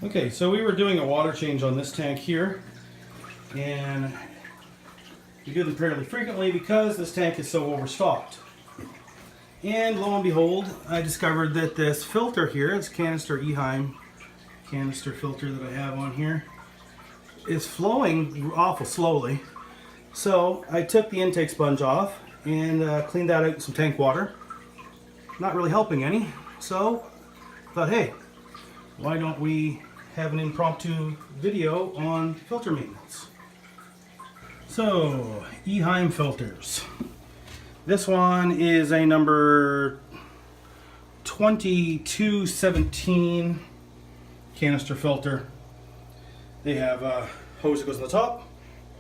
Okay, so we were doing a water change on this tank here, and we do them fairly frequently because this tank is so overstocked. And lo and behold, I discovered that this filter here, this canister Eheim canister filter that I have on here, is flowing awful slowly. So I took the intake sponge off and cleaned that out with some tank water. Not really helping any, so I thought, hey, why don't we have an impromptu video on filter maintenance. So, Eheim filters. This one is a number 2217 canister filter. They have a hose that goes on the top,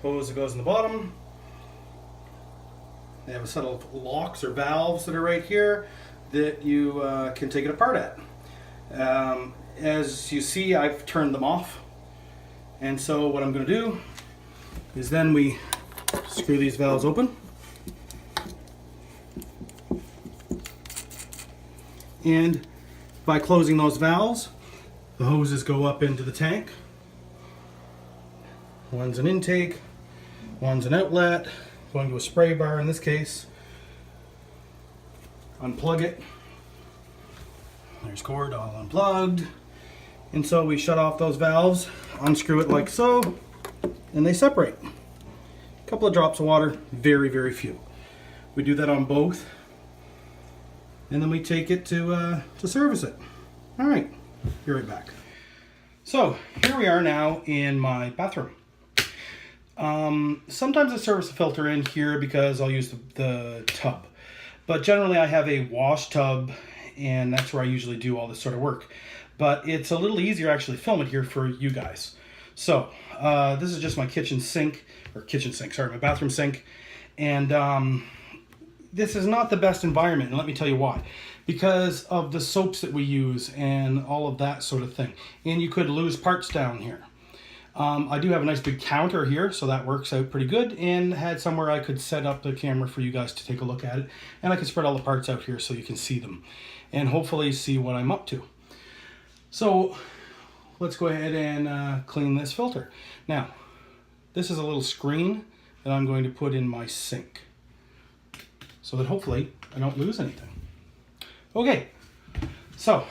hose that goes on the bottom. They have a set of locks or valves that are right here that you can take it apart at. As you see, I've turned them off. And so what I'm going to do is then we screw these valves open. And by closing those valves, the hoses go up into the tank. One's an intake, one's an outlet, going to a spray bar in this case. Unplug it. There's cord all unplugged. And so we shut off those valves, unscrew it like so, and they separate. A couple of drops of water, very, very few. We do that on both, and then we take it to service it. All right, be right back. So here we are now in my bathroom. Sometimes I service the filter in here because I'll use the tub, but generally I have a wash tub, and that's where I usually do all this sort of work. But it's a little easier actually to film it here for you guys. So this is just my kitchen sink, my bathroom sink. And this is not the best environment, and let me tell you why. Because of the soaps that we use and all of that sort of thing. And you could lose parts down here. I do have a nice big counter here, so that works out pretty good, and had somewhere I could set up the camera for you guys to take a look at it. And I can spread all the parts out here so you can see them and hopefully see what I'm up to. So let's go ahead and clean this filter. Now, this is a little screen that I'm going to put in my sink so that hopefully I don't lose anything. Okay, so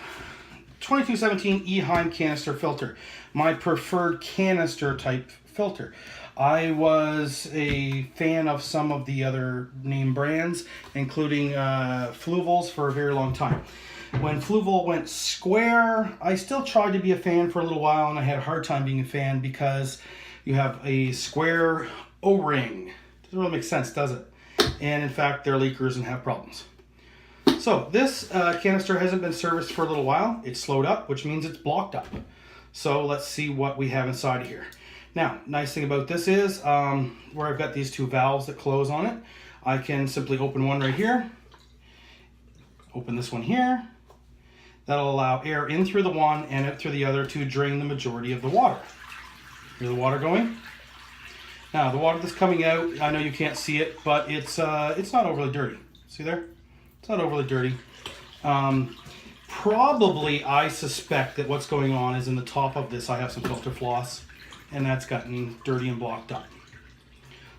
2217 Eheim canister filter, my preferred canister type filter. I was a fan of some of the other name brands, including Fluval's for a very long time. When Fluval went square, I still tried to be a fan for a little while, and I had a hard time being a fan because you have a square O-ring. Doesn't really make sense, does it? And in fact, they're leakers and have problems. So this canister hasn't been serviced for a little while. It's slowed up, which means it's blocked up. So let's see what we have inside of here. Now, nice thing about this is where I've got these two valves that close on it, I can simply open one right here, open this one here. That'll allow air in through the one and out through the other to drain the majority of the water. Here's the water going. Now, the water that's coming out, I know you can't see it, but it's not overly dirty. See there? It's not overly dirty. Probably, I suspect that what's going on is in the top of this, I have some filter floss, and that's gotten dirty and blocked up.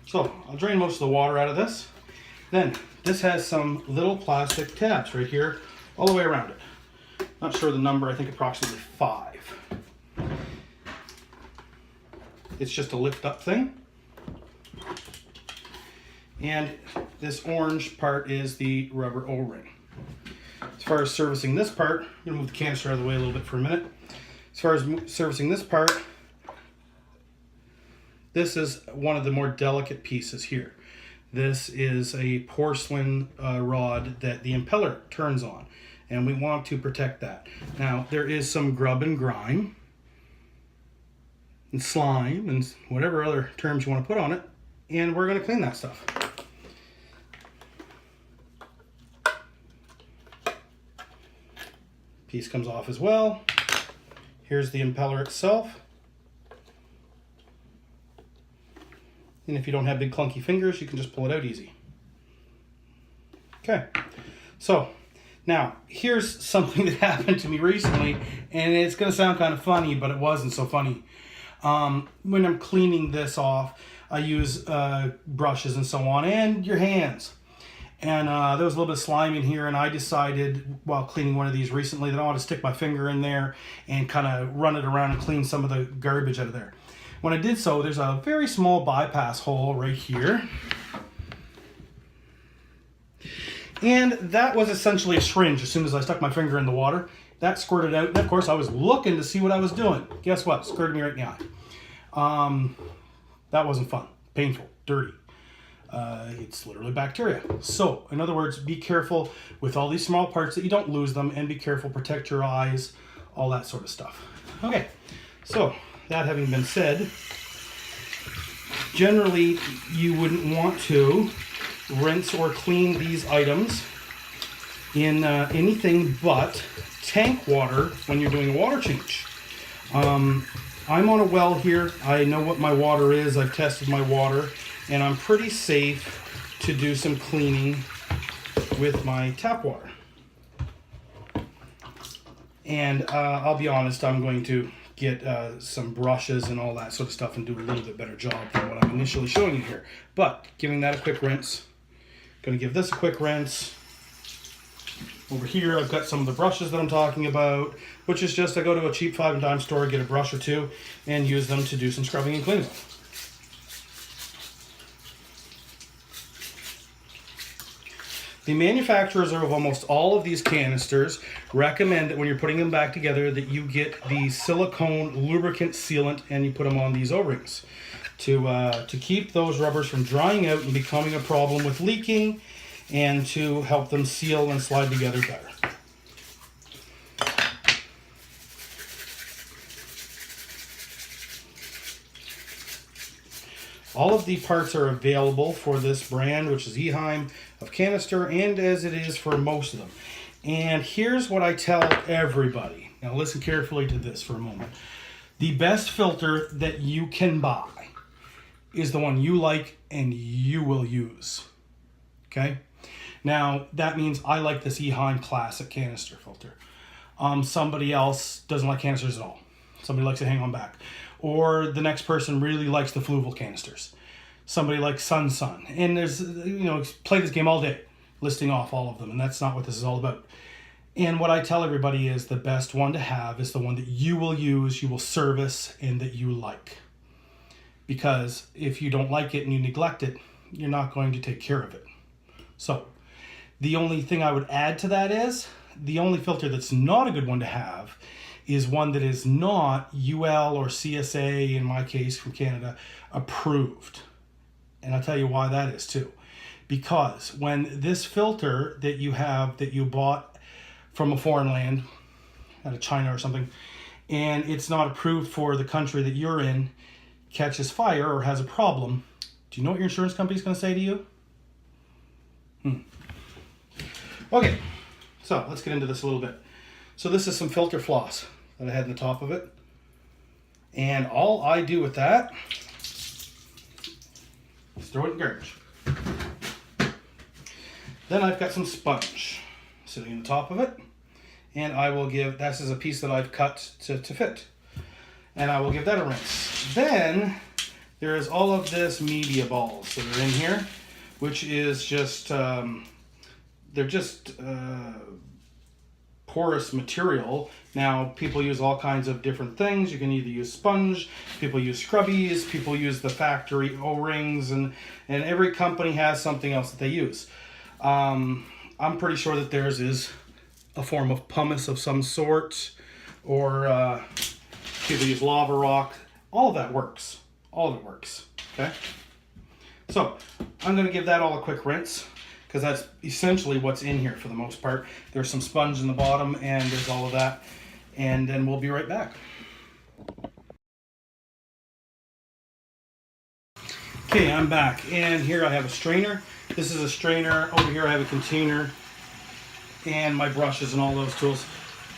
So, I'll drain most of the water out of this. Then, this has some little plastic tabs right here, all the way around it. Not sure the number, I think approximately 5. It's just a lift up thing. And this orange part is the rubber O-ring. As far as servicing this part, I'm going to move the canister out of the way a little bit for a minute. As far as servicing this part, this is one of the more delicate pieces here. This is a porcelain rod that the impeller turns on, and we want to protect that. Now, there is some grub and grime and slime and whatever other terms you want to put on it, and we're going to clean that stuff. Piece comes off as well. Here's the impeller itself. And if you don't have big clunky fingers, you can just pull it out easy. Okay, so Now, here's something that happened to me recently, and it's going to sound kind of funny, but it wasn't so funny. When I'm cleaning this off, I use brushes and so on, and your hands. And there was a little bit of slime in here, and I decided while cleaning one of these recently that I want to stick my finger in there and kind of run it around and clean some of the garbage out of there. When I did so, there's a very small bypass hole right here. And that was essentially a syringe. As soon as I stuck my finger in the water, that squirted out. And of course, I was looking to see what I was doing. Guess what? Squirted me right in the eye. That wasn't fun. Painful. Dirty. It's literally bacteria. So, in other words, be careful with all these small parts that you don't lose them, and be careful, protect your eyes, all that sort of stuff. Okay, so that having been said, generally you wouldn't want to rinse or clean these items in anything but tank water when you're doing a water change. I'm on a well here. I know what my water is. I've tested my water, and I'm pretty safe to do some cleaning with my tap water. And I'll be honest, I'm going to get some brushes and all that sort of stuff and do a little bit better job than what I'm initially showing you here. But giving that a quick rinse. Going to give this a quick rinse. Over here I've got some of the brushes that I'm talking about, which is just I go to a cheap 5 and dime store, get a brush or two, and use them to do some scrubbing and cleaning. The manufacturers of almost all of these canisters recommend that when you're putting them back together that you get the silicone lubricant sealant and you put them on these O-rings to keep those rubbers from drying out and becoming a problem with leaking, and to help them seal and slide together better. All of the parts are available for this brand, which is Eheim of canister, and as it is for most of them. And here's what I tell everybody. Now listen carefully to this for a moment. The best filter that you can buy is the one you like and you will use. Okay? Now, that means I like this Eheim Classic canister filter. Somebody else doesn't like canisters at all. Somebody likes to hang on back. Or the next person really likes the Fluval canisters. Somebody likes Sun. And there's, play this game all day, listing off all of them, and that's not what this is all about. And what I tell everybody is the best one to have is the one that you will use, you will service, and that you like. Because if you don't like it and you neglect it, you're not going to take care of it. So, the only thing I would add to that is, the only filter that's not a good one to have is one that is not UL or CSA, in my case from Canada, approved. And I'll tell you why that is too. Because when this filter that you have, that you bought from a foreign land, out of China or something, and it's not approved for the country that you're in, catches fire or has a problem, do you know what your insurance company is going to say to you? Okay, so let's get into this a little bit. So this is some filter floss that I had in the top of it. And all I do with that is throw it in garbage. Then I've got some sponge sitting in the top of it. And I will give, this is a piece that I've cut to fit. And I will give that a rinse. Then there is all of this media balls that are in here, which is just, they're just porous material. Now, people use all kinds of different things. You can either use sponge, people use scrubbies, people use the factory O-rings, and every company has something else that they use. I'm pretty sure that theirs is a form of pumice of some sort, or people use lava rock. All of that works. All of it works, okay? So, I'm going to give that all a quick rinse, because that's essentially what's in here for the most part. There's some sponge in the bottom, and there's all of that. And then we'll be right back. Okay, I'm back, and here I have a strainer. This is a strainer. Over here I have a container, and my brushes and all those tools.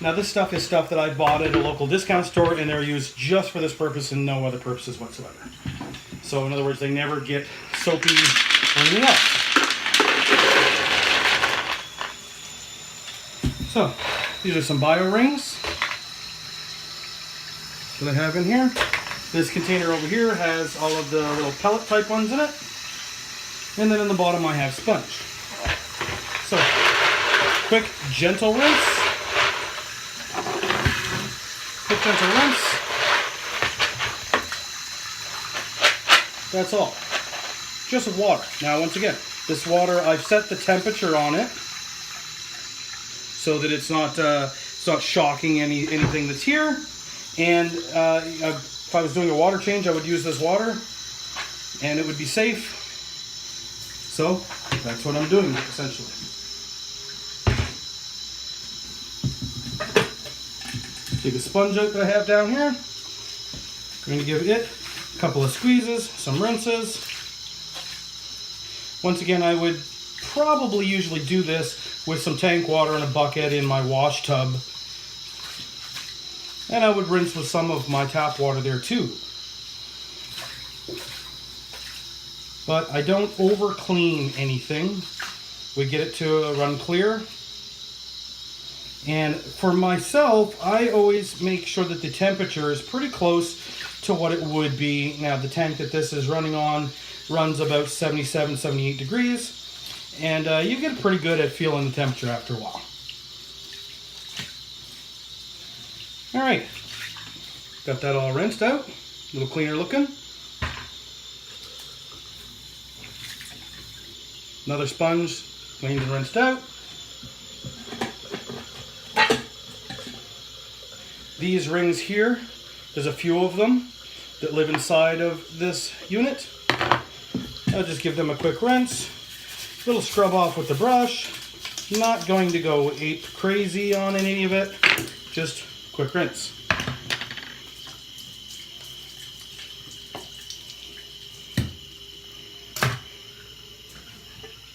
Now this stuff is stuff that I bought at a local discount store, and they're used just for this purpose and no other purposes whatsoever. So in other words, they never get soapy or anything else. So, these are some bio rings that I have in here. This container over here has all of the little pellet type ones in it. And then in the bottom I have sponge. So, quick, gentle rinse. Quick, gentle rinse. That's all. Just with water. Now, once again, this water, I've set the temperature on it so that it's not shocking anything that's here. And if I was doing a water change, I would use this water, and it would be safe. So that's what I'm doing essentially. Take a sponge out that I have down here. I'm going to give it a couple of squeezes, some rinses. Once again, I would probably usually do this with some tank water and a bucket in my wash tub. And I would rinse with some of my tap water there too. But I don't over clean anything. We get it to run clear. And for myself, I always make sure that the temperature is pretty close to what it would be. Now, the tank that this is running on runs about 77, 78 degrees. And you get pretty good at feeling the temperature after a while. All right, got that all rinsed out, a little cleaner looking. Another sponge, cleaned and rinsed out. These rings here, there's a few of them that live inside of this unit. I'll just give them a quick rinse, a little scrub off with the brush. Not going to go ape crazy on any of it, just quick rinse.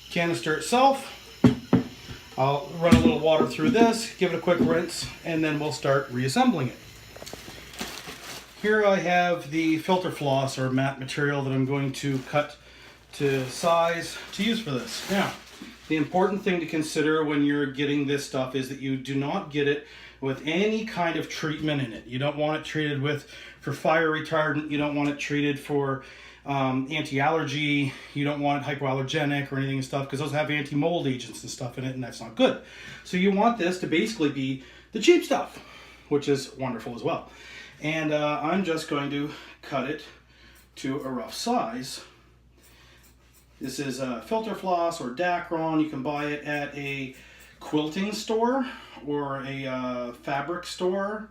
Canister itself, I'll run a little water through this, give it a quick rinse, and then we'll start reassembling it. Here I have the filter floss or matte material that I'm going to cut to size to use for this. Now, the important thing to consider when you're getting this stuff is that you do not get it with any kind of treatment in it. You don't want it treated for fire retardant. You don't want it treated for anti-allergy. You don't want it hypoallergenic or anything and stuff, because those have anti-mold agents and stuff in it, and that's not good. So you want this to basically be the cheap stuff, which is wonderful as well. And I'm just going to cut it to a rough size. This is filter floss or Dacron. You can buy it at a quilting store or a fabric store,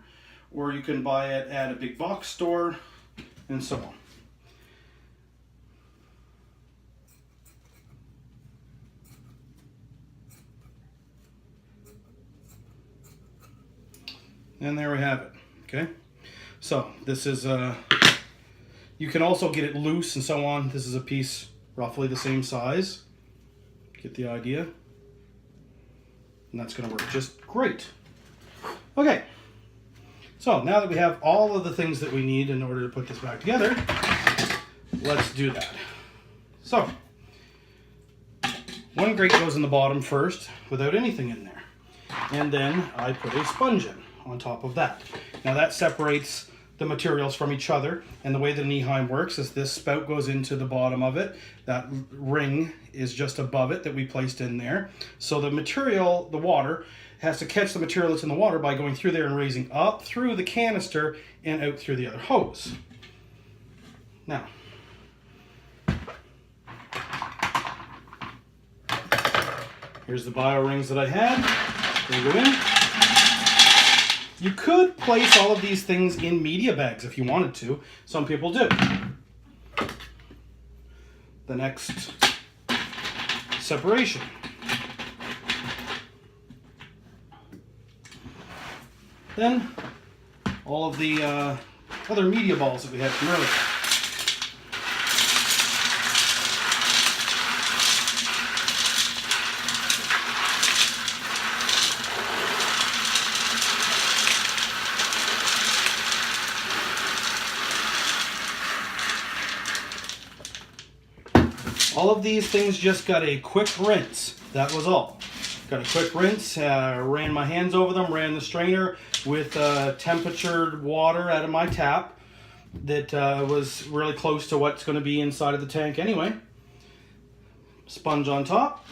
or you can buy it at a big box store, and so on. And there we have it. Okay, so this is you can also get it loose and so on. This is a piece roughly the same size. Get the idea? And that's going to work just great. Okay, so now that we have all of the things that we need in order to put this back together, let's do that. So, one grate goes in the bottom first without anything in there. And then I put a sponge in on top of that. Now that separates the materials from each other, and the way that an Eheim works is this spout goes into the bottom of it. That ring is just above it that we placed in there. So the material, the water, has to catch the material that's in the water by going through there and raising up through the canister and out through the other hose. Now, here's the bio rings that I had. They go in. You could place all of these things in media bags if you wanted to. Some people do. The next separation. Then all of the other media balls that we had from earlier. All of these things just got a quick rinse. That was all. Got a quick rinse, ran my hands over them, ran the strainer with temperatured water out of my tap that was really close to what's going to be inside of the tank anyway. Sponge on top.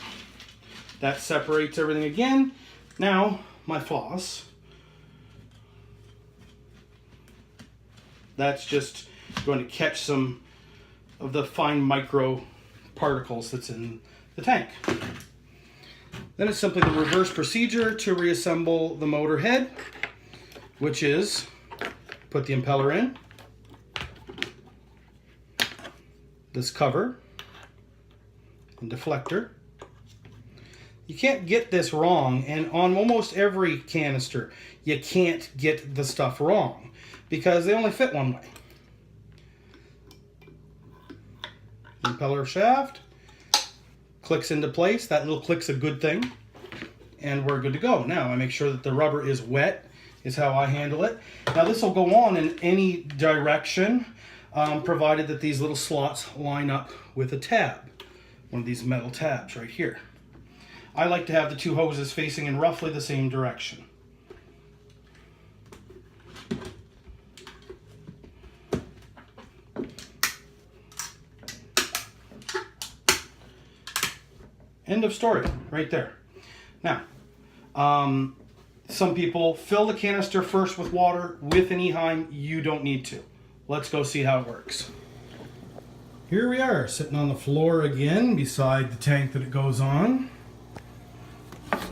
That separates everything again. Now, my floss. That's just going to catch some of the fine micro particles that's in the tank. Then it's simply the reverse procedure to reassemble the motor head, which is put the impeller in, this cover, and deflector. You can't get this wrong, and on almost every canister, you can't get the stuff wrong because they only fit one way. Impeller shaft clicks into place. That little click's a good thing, and we're good to go. Now I make sure that the rubber is wet, is how I handle it. Now this will go on in any direction, provided that these little slots line up with a tab, one of these metal tabs right here. I like to have the two hoses facing in roughly the same direction. End of story, right there. Now, some people fill the canister first with water with an Eheim. You don't need to. Let's go see how it works. Here we are, sitting on the floor again beside the tank that it goes on.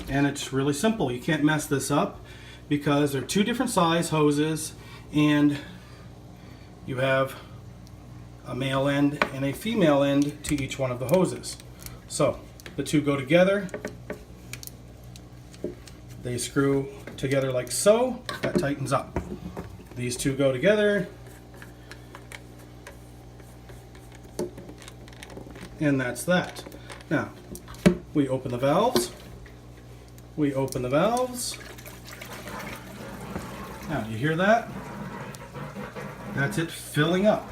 And it's really simple. You can't mess this up because they're two different size hoses and you have a male end and a female end to each one of the hoses. So the two go together, they screw together like so, that tightens up. These two go together, and that's that. Now, we open the valves. We open the valves. Now, you hear that? That's it filling up.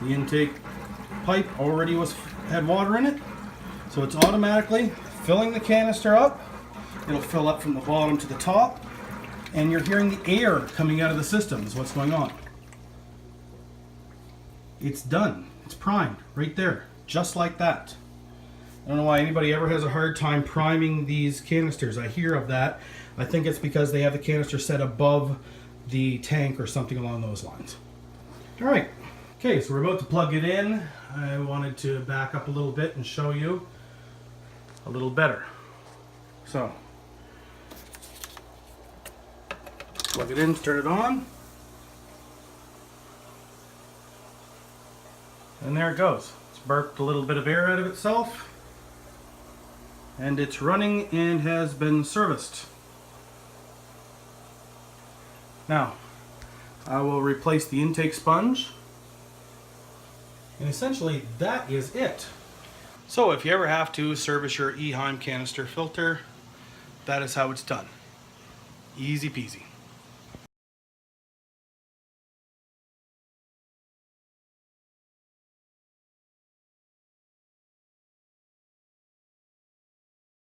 The intake pipe already had water in it, so it's automatically filling the canister up. It'll fill up from the bottom to the top, and you're hearing the air coming out of the system is what's going on. It's done. It's primed right there, just like that. I don't know why anybody ever has a hard time priming these canisters. I hear of that. I think it's because they have the canister set above the tank or something along those lines. All right. Okay, so we're about to plug it in. I wanted to back up a little bit and show you a little better. So, plug it in, turn it on. And there it goes. It's burped a little bit of air out of itself. And it's running and has been serviced. Now, I will replace the intake sponge. And essentially, that is it. So if you ever have to service your Eheim canister filter, that is how it's done. Easy peasy.